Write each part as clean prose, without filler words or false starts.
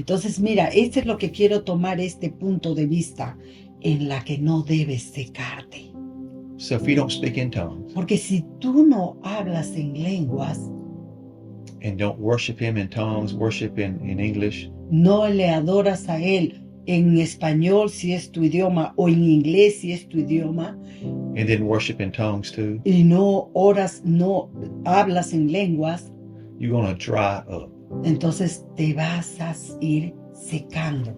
Entonces, mira, este es lo que quiero tomar este punto de vista en la que no debes secarte. So if you don't speak in tongues Porque si tú no hablas en lenguas, and don't worship him in tongues, worship in English, no le adoras a Él en español si es tu idioma o en inglés si es tu idioma, and then worship in tongues too, y no oras, no hablas en lenguas, you're going to dry up. entonces te vas a ir secando.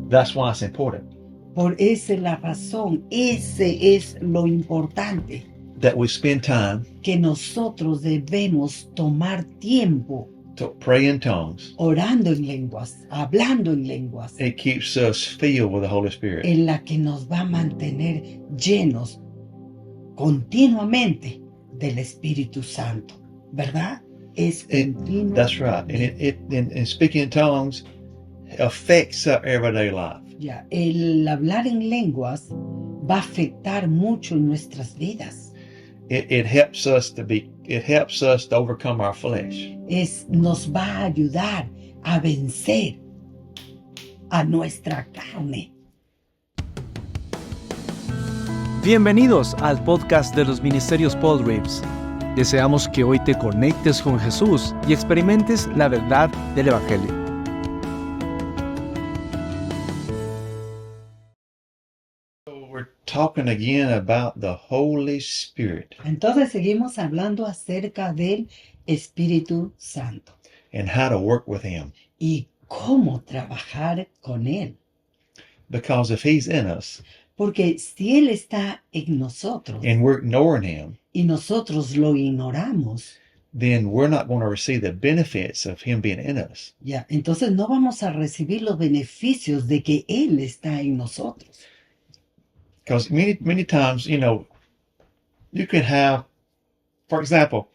That's why it's important Por esa es la razón, ese es lo importante, that we spend time que nosotros debemos tomar tiempo to pray in tongues. orando en lenguas, hablando en lenguas, It keeps us filled with the Holy Spirit. en la que nos va a mantener llenos continuamente del Espíritu Santo, ¿verdad? Es continuo. That's right. And speaking in tongues affects our everyday life. Ya, el hablar en lenguas va a afectar mucho en nuestras vidas. It helps us to overcome our flesh. Nos va a ayudar a vencer a nuestra carne. Bienvenidos al podcast de los Ministerios Paul Reeves. Deseamos que hoy te conectes con Jesús y experimentes la verdad del Evangelio. We're talking again about the Holy Spirit Entonces seguimos hablando acerca del Espíritu Santo and how to work with him. y cómo trabajar con Él. Because if he's in us Porque si Él está en nosotros and we're ignoring him, y nosotros lo ignoramos, then we're not going to receive the benefits of him being in us. ya, entonces no vamos a recibir los beneficios de que Él está en nosotros. Because many times, you can have, for example,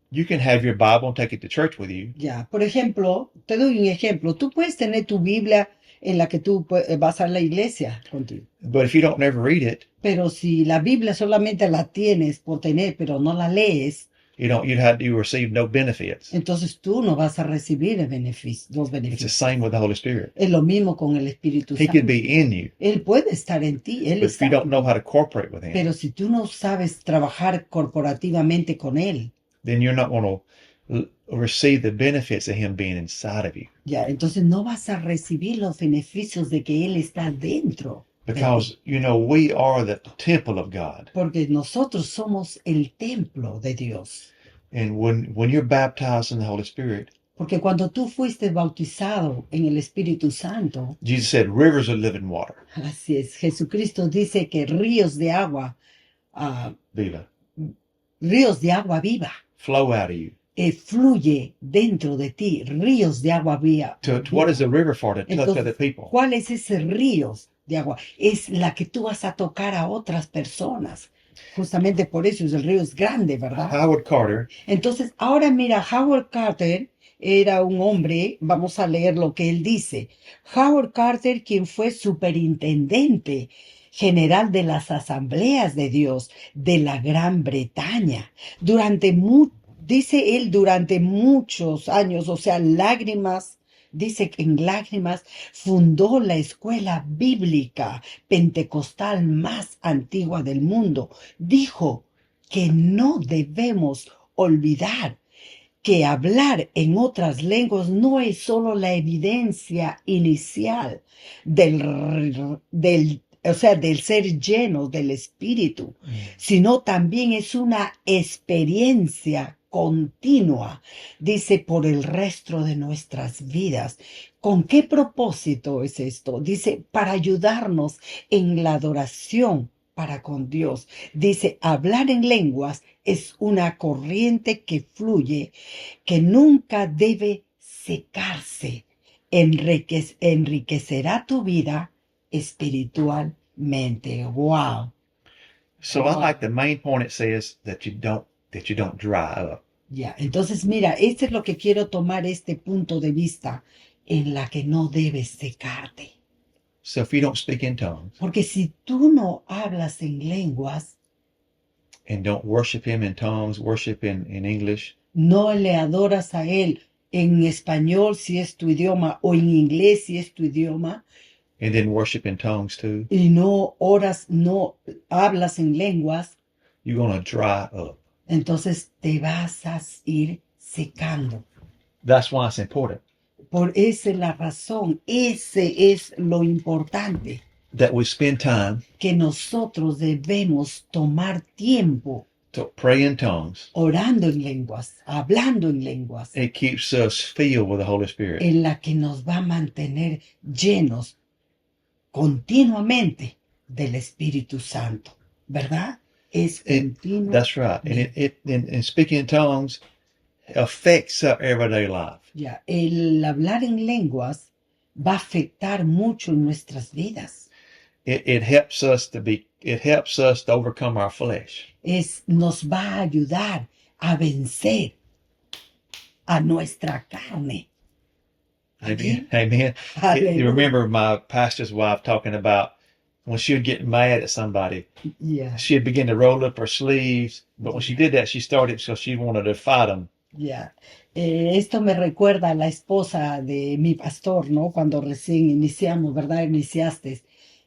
you can have your Bible and take it to church with you. Ya, por ejemplo, te doy un ejemplo. Tú puedes tener tu Biblia en la que tú vas a la iglesia contigo. But if you don't never read it, Pero si la Biblia solamente la tienes por tener, pero no la lees, you receive no benefits. entonces tú no vas a recibir los It's the beneficios. same with the Holy Spirit. Es lo mismo con el Espíritu He Santo. could be in you, Él puede estar en ti, Él but if está. you don't know how to cooperate with him, Pero si tú no sabes trabajar corporativamente con Él, then you're not going to receive the benefits of him being inside of you. ya, entonces no vas a recibir los beneficios de que Él está dentro. de ti. Because, we are the temple of God. Porque nosotros somos el templo de Dios. And when you're baptized in the Holy Spirit, Porque cuando tú fuiste bautizado en el Espíritu Santo, Jesus said, rivers of living water, así es, Jesucristo dice que ríos de agua, viva, ríos de agua viva, flow out of you. Fluye dentro de ti, ríos de agua viva. To what is the river for? To touch Entonces, other people. ¿cuál es ese ríos de agua? Es la que tú vas a tocar a otras personas. Justamente por eso el río es grande, ¿verdad? Howard Carter, Entonces, ahora mira, Howard Carter era un hombre, vamos a leer lo que él dice. Howard Carter, quien fue superintendente general de las asambleas de Dios de la Gran Bretaña, dice él, durante muchos años, o sea, lágrimas, dice que en lágrimas fundó la escuela bíblica pentecostal más antigua del mundo. Dijo que no debemos olvidar que hablar en otras lenguas no es solo la evidencia inicial del ser lleno del Espíritu, sino también es una experiencia continua, dice, por el resto de nuestras vidas. ¿Con qué propósito es esto? Dice, para ayudarnos en la adoración para con Dios. Dice, hablar en lenguas es una corriente que fluye, que nunca debe secarse. Enriquecerá tu vida espiritualmente. Wow. So I like the main point it says that you don't dry up. Ya, entonces mira, este es lo que quiero tomar este punto de vista en la que no debes secarte. So if you don't speak in tongues Porque si tú no hablas en lenguas, and don't worship him in tongues, worship in English, no le adoras a Él en español si es tu idioma o en inglés si es tu idioma and then worship in tongues too, y no oras, no hablas en lenguas, you're going to dry up. entonces te vas a ir secando. That's why it's important Por esa es la razón, ese es lo importante, that we spend time que nosotros debemos tomar tiempo to pray in tongues. orando en lenguas, hablando en lenguas, It keeps us filled with the Holy Spirit. en la que nos va a mantener llenos continuamente del Espíritu Santo, ¿verdad? Es continuo. That's right. And speaking in tongues affects our everyday life. Ya, el hablar en lenguas va a afectar mucho en nuestras vidas. It helps us to overcome our flesh. Nos va a ayudar a vencer a nuestra carne. Amen. Amen. Hallelujah. You remember my pastor's wife talking about when she would get mad at somebody, Ya, she'd begin to roll up her sleeves. But when she did that, she started because she wanted to fight them. ya. Esto me recuerda a la esposa de mi pastor, ¿no? Cuando recién iniciamos, ¿verdad? Iniciaste.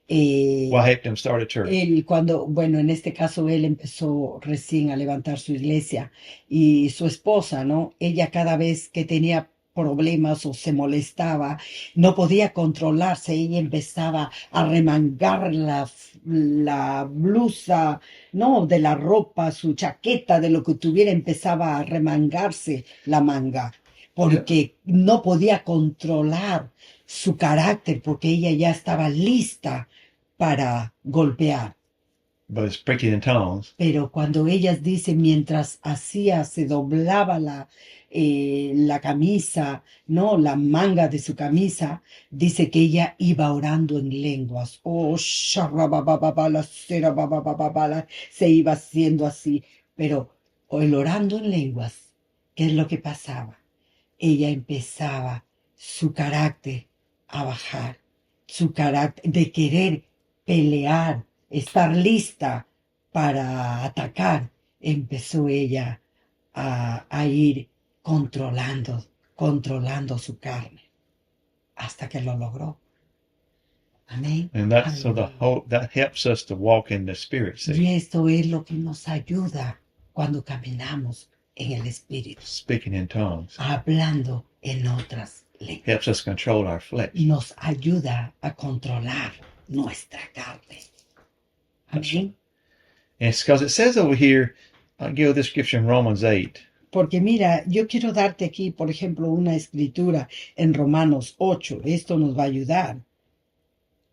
Well, I helped them start a church. Él bueno, en este caso él empezó recién a levantar su iglesia y su esposa, ¿no? Ella cada vez que tenía problemas o se molestaba, no podía controlarse, ella empezaba a remangar la blusa, ¿no? De la ropa, su chaqueta, de lo que tuviera, empezaba a remangarse la manga, porque no podía controlar su carácter, porque ella ya estaba lista para golpear. But speaking in tongues, Pero cuando ellas dicen, mientras hacía, se doblaba la camisa, ¿no? La manga de su camisa, dice que ella iba orando en lenguas. Oh, sharabababala, serabababala, se iba haciendo así. Pero el orando en lenguas, ¿qué es lo que pasaba? Ella empezaba su carácter a bajar, su carácter de querer pelear, estar lista para atacar, empezó ella a ir controlando su carne, hasta que lo logró. Amén. and that's so Aleluya. that helps us to walk in the Spirit. Y See, esto es lo que nos ayuda cuando caminamos en el Espíritu, speaking in tongues hablando en otras lenguas. helps us control our flesh. Nos ayuda a controlar nuestra carne. Amén. And it's because it says over here, I'll give this scripture in Romans 8. Porque mira, yo quiero darte aquí, por ejemplo, una escritura en Romanos 8. Esto nos va a ayudar.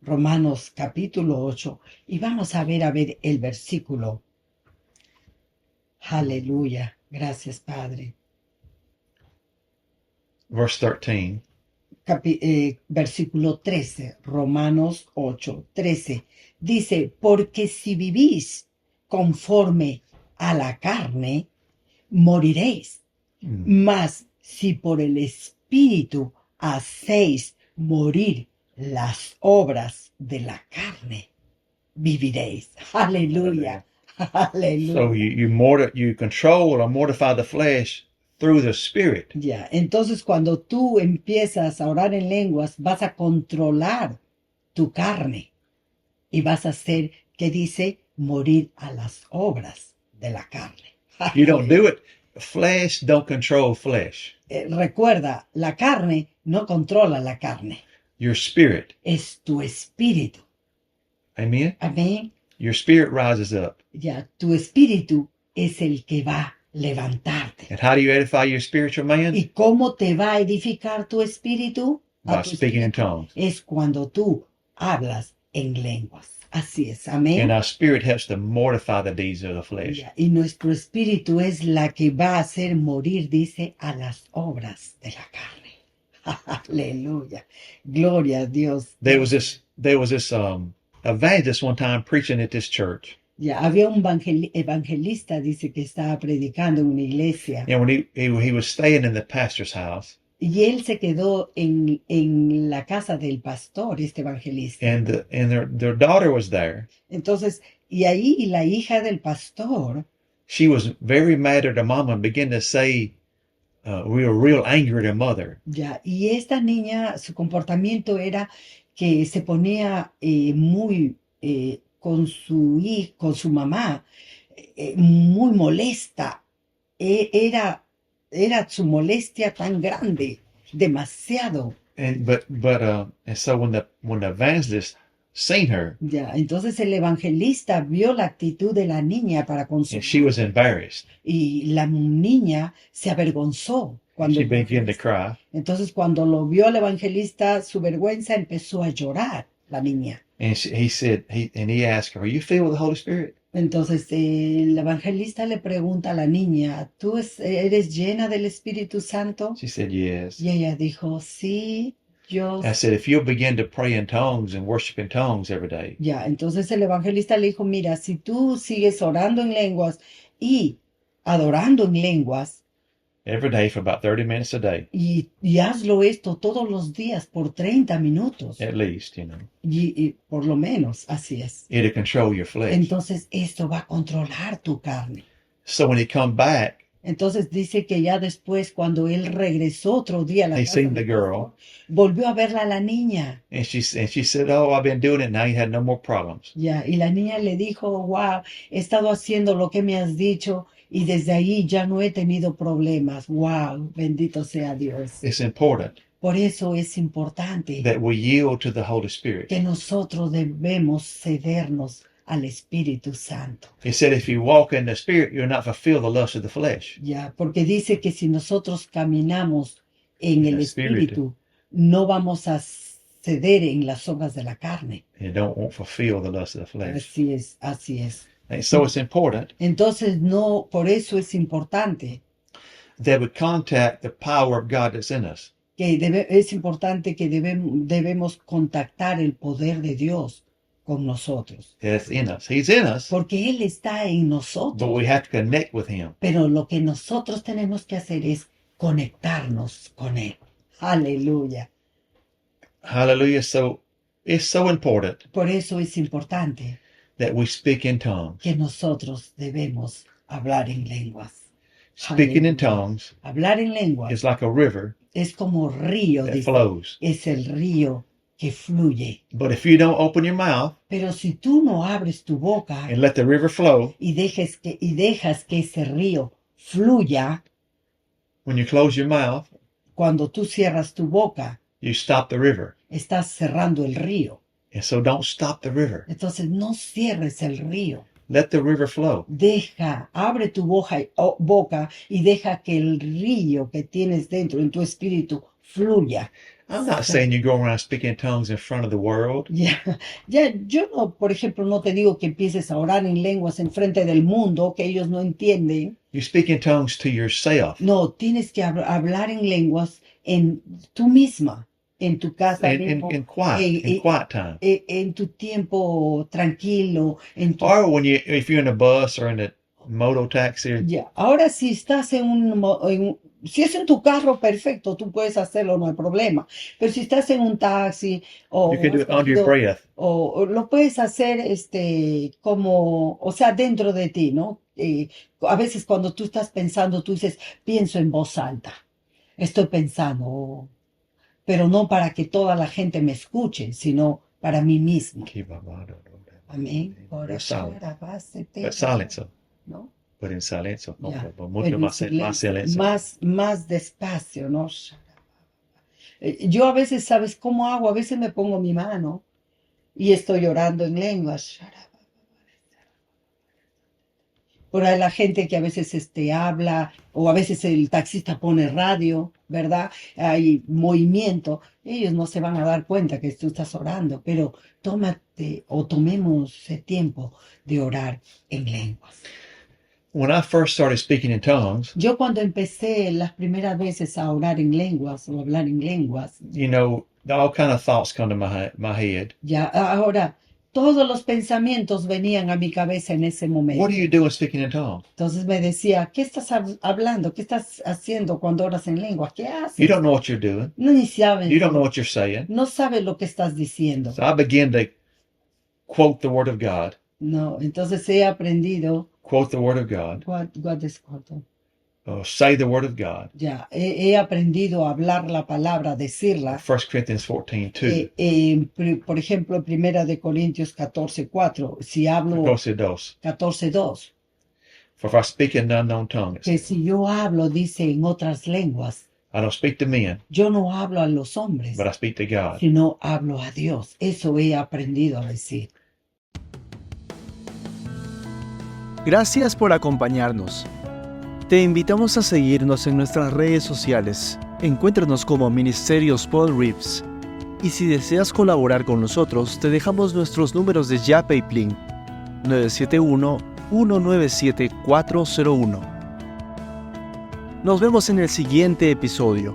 Romanos capítulo 8. Y vamos a ver el versículo. Aleluya. Gracias, Padre. Verse 13. Versículo 13. Romanos 8, 13. Dice, porque si vivís conforme a la carne, moriréis. Mas si por el Espíritu hacéis morir las obras de la carne, viviréis. Aleluya. Aleluya. So you control or mortify the flesh through the Spirit. Ya, entonces cuando tú empiezas a orar en lenguas, vas a controlar tu carne y vas a hacer, ¿qué dice? Morir a las obras de la carne. You don't do it. Flesh don't control flesh. Recuerda, la carne no controla la carne, Your spirit. es tu espíritu. Amen. Amén. Your spirit rises up. Ya, tu espíritu es el que va a levantarte. And how do you edify your spiritual man? ¿Y cómo te va a edificar tu espíritu? A By tu speaking in espíritu. tongues. Es cuando tú hablas en lenguas. Así es, amén. And our spirit helps to mortify the deeds of the flesh. Ya, y nuestro espíritu es la que va a hacer morir, dice, a las obras de la carne. Aleluya. Gloria a Dios. There was this evangelist one time preaching at this church. Ya, había un evangelista, dice, que estaba predicando en una iglesia. And when he was staying in the pastor's house, Y él se quedó en la casa del pastor, este evangelista. and their daughter was there. Entonces, y ahí la hija del pastor, She was very mad at her mama and began to say real angry at her mother. Ya, y esta niña, su comportamiento era que se ponía muy con su mamá, muy molesta. Era su molestia tan grande, demasiado. And so when the evangelist seen her, Ya, entonces el evangelista vio la actitud de la niña para con su and she was embarrassed, y la niña se avergonzó cuando she began to cry. entonces cuando lo vio el evangelista, su vergüenza empezó a llorar la niña. And he asked her, "Are you filled with the Holy Spirit?" Entonces el evangelista le pregunta a la niña, ¿tú eres llena del Espíritu Santo? She said, "Yes." Y ella dijo, sí, yo. I said, "If you'll begin to pray in tongues and worship in tongues every day, Ya, entonces el evangelista le dijo, mira, si tú sigues orando en lenguas y adorando en lenguas, every day for about 30 minutes a day, y hazlo esto todos los días por 30 minutos, at least, y por lo menos así es. it'll control your flesh." Entonces esto va a controlar tu carne. So when he come back, Entonces dice que ya después, cuando él regresó otro día a la he casa seen de the girl, volvió a verla a la niña. and she said, "Oh, I've been doing it, and I ain't had no more problems." Ya, y la niña le dijo, wow, he estado haciendo lo que me has dicho y desde ahí ya no he tenido problemas. Wow, bendito sea Dios. It's important Por eso es importante that we yield to the Holy Spirit. que nosotros debemos cedernos al Espíritu Santo. He said, "If you walk in the Spirit, you'll not fulfill the lust of the flesh." Ya, porque dice que si nosotros caminamos en el El Espíritu. Espíritu, no vamos a ceder en las obras de la carne. And won't fulfill the lust of the flesh. Así es, así es. And so it's important Entonces, no, por eso es importante that we contact the power of God that's in us. que es importante que debemos contactar el poder de Dios con nosotros, That's in us. He's in us, porque Él está en but nosotros. we have to connect with Him. Pero lo que nosotros tenemos que hacer es conectarnos con Él. Aleluya. Hallelujah. So it's so important Por eso es importante that we speak in tongues. que nosotros debemos hablar en lenguas. Speaking in Aleluya. tongues Hablar en lenguas is like a river es como río, that dice, flows. es el río que fluye. But if you don't open your mouth Pero si tú no abres tu boca and let the river flow, y dejas que ese río fluya, when you close your mouth, cuando tú cierras tu boca, you stop the river. estás cerrando el río. And so don't stop the river. Entonces no cierres el río. Let the river flow. Abre tu boca y deja que el río que tienes dentro en tu espíritu fluya. I'm not saying you go around speaking in tongues in front of the world. Ya, yo no, por ejemplo, no te digo que empieces a orar en lenguas en frente del mundo, que ellos no entienden. You speak in tongues to yourself. No, tienes que hablar en lenguas en tú misma, en tu casa, In mismo, quiet time. en tu tiempo tranquilo, en tu... Or if you're in a bus or in a moto taxi, Ya. Ahora, si estás si es en tu carro, perfecto, tú puedes hacerlo, no hay problema. Pero si estás en un taxi you can do it under your breath. o lo puedes hacer como, o sea, dentro de ti, ¿no? A veces cuando tú estás pensando, tú dices, pienso en voz alta. Estoy pensando, pero no para que toda la gente me escuche, sino para mí mismo. Amén. That's silence. ¿No? But in silencio. Ya. Mucho En más silencio. más despacio, ¿no? Yo a veces, ¿sabes cómo hago? A veces me pongo mi mano y estoy orando en lenguas. Por ahí la gente que a veces habla, o a veces el taxista pone radio, ¿verdad? Hay movimiento. Ellos no se van a dar cuenta que tú estás orando, pero tomemos ese tiempo de orar en lenguas. When I first started speaking in tongues, Yo cuando empecé las primeras veces a orar en lenguas o hablar en lenguas, all kind of thoughts come to my head. ya ahora todos los pensamientos venían a mi cabeza en ese momento. What are you doing speaking in tongues? Entonces me decía, ¿qué estás hablando? ¿Qué estás haciendo cuando oras en lenguas? ¿Qué haces? You don't know what you're doing. No, ni sabes. You don't know what you're saying. No sabes lo que estás diciendo. So I began to quote the Word of God. No, entonces he aprendido. Quote the Word of God. What is called? say the word of God. Ya, he aprendido a hablar la palabra, decirla. 1 Corinthians 14:2. Por ejemplo, en Primera de Corintios 14:4, si hablo 14:2. 14:2, For if I speak in an unknown tongue, que si yo hablo, dice, en otras lenguas, I don't speak to men, yo no hablo a los hombres, but I speak to God. sino hablo a Dios. Eso he aprendido a decir. Gracias por acompañarnos. Te invitamos a seguirnos en nuestras redes sociales. Encuéntranos como Ministerios Paul Reeves. Y si deseas colaborar con nosotros, te dejamos nuestros números de Yape y Plin: 971-197-401. Nos vemos en el siguiente episodio.